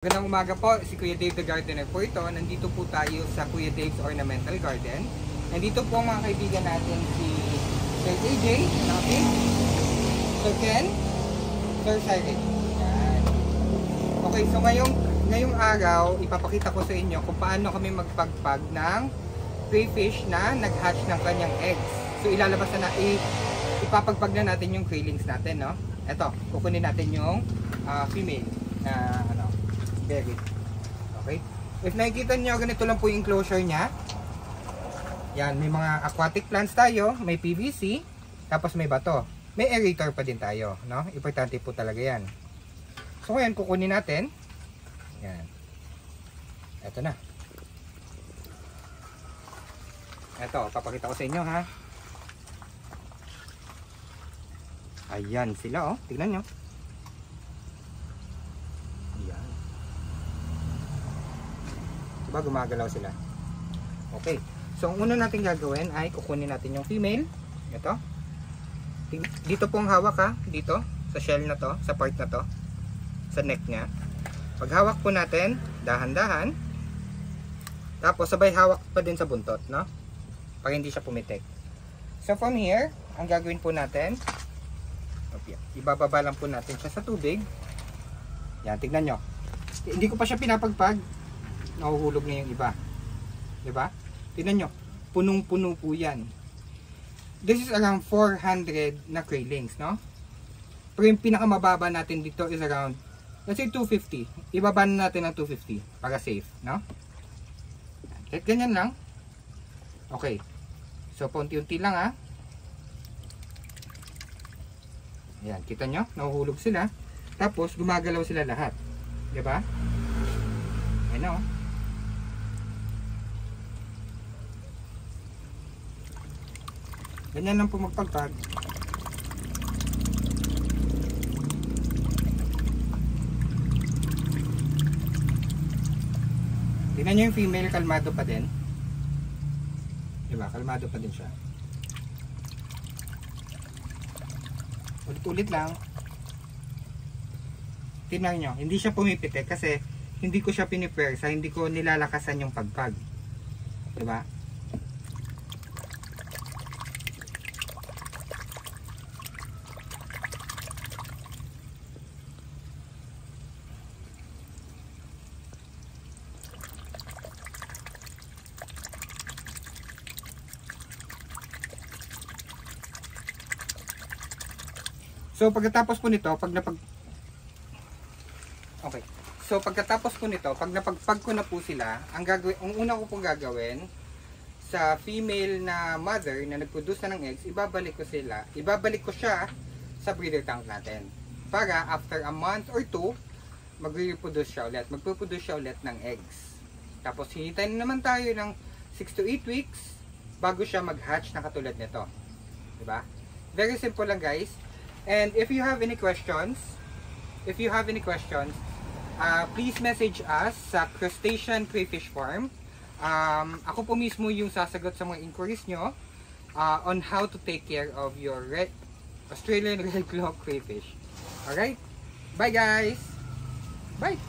Magandang umaga po, si Kuya Dave the Gardener po ito. Nandito po tayo sa Kuya Dave's Ornamental Garden. Nandito po mga kaibigan natin si Sir AJ, natin, Sir Ken, Sir Cyril. Yan. Okay, so ngayong araw, ipapakita ko sa inyo kung paano kami magpagpag ng crayfish na nag-hatch ng kanyang eggs. So ilalabas na ipapagpag na natin yung craylings natin, no? Ito, kukunin natin yung female na berry. Okay? If nakikita nyo, ganito lang po yung enclosure nya. Yan, may mga aquatic plants tayo, may PVC, tapos may bato. May aerator pa din tayo, no? Importante po talaga yan. So ngayon, kukunin natin. Yan. Ito na. Ito, papakita ko sa inyo, ha? Ayan sila, oh. Tignan nyo. Ayan. Diba gumagalaw sila? Okay. So, ang una natin gagawin ay kukunin natin yung female. Ito. Dito pong hawak, ha. Dito. Sa shell na to. Sa part na to. Sa neck niya. Pag hawak po natin, dahan-dahan. Tapos, sabay hawak pa din sa buntot, no? Para hindi siya pumitik. So, from here, ang gagawin po natin, ibababa lang po natin siya sa tubig. Yan, tignan nyo. Hindi ko pa siya pinapagpag. Nahuhulog na yung iba. Diba? Tignan nyo. Punong-puno po yan. This is around 400 na craylings, no? Pero yung pinakamababa natin dito is around, let's say 250. Ibaba na natin ng 250 para safe, no? Kahit ganyan lang. Okay. So, paunti-unti lang, ha? Ayan, kita nyo? Nahuhulog sila. Tapos, gumagalaw sila lahat. Diba? Ayan o. Ganyan lang po magpagpag. Tingnan nyo yung female, kalmado pa din. Diba? Kalmado pa din siya. Ulit-ulit lang. Tingnan nyo, hindi siya pumipitik kasi hindi ko siya pinipersa, hindi ko nilalakasan yung pagpag. Diba? So pagkatapos po nito, pag napagpag ko na po sila, ang una ko pong gagawin sa female na mother na nagproduce na ng eggs, ibabalik ko siya sa breeder tank natin. Para after a month or two, magproduce siya ulit ng eggs. Tapos hintayin naman tayo ng 6 to 8 weeks bago siya mag-hatch na katulad nito. Diba? Very simple lang, guys. And if you have any questions, please message us sa Crustacean Crayfish Farm. Ako po mismo yung sasagot sa mga inquiries nyo on how to take care of your Australian red claw crayfish. Alright? Bye guys! Bye!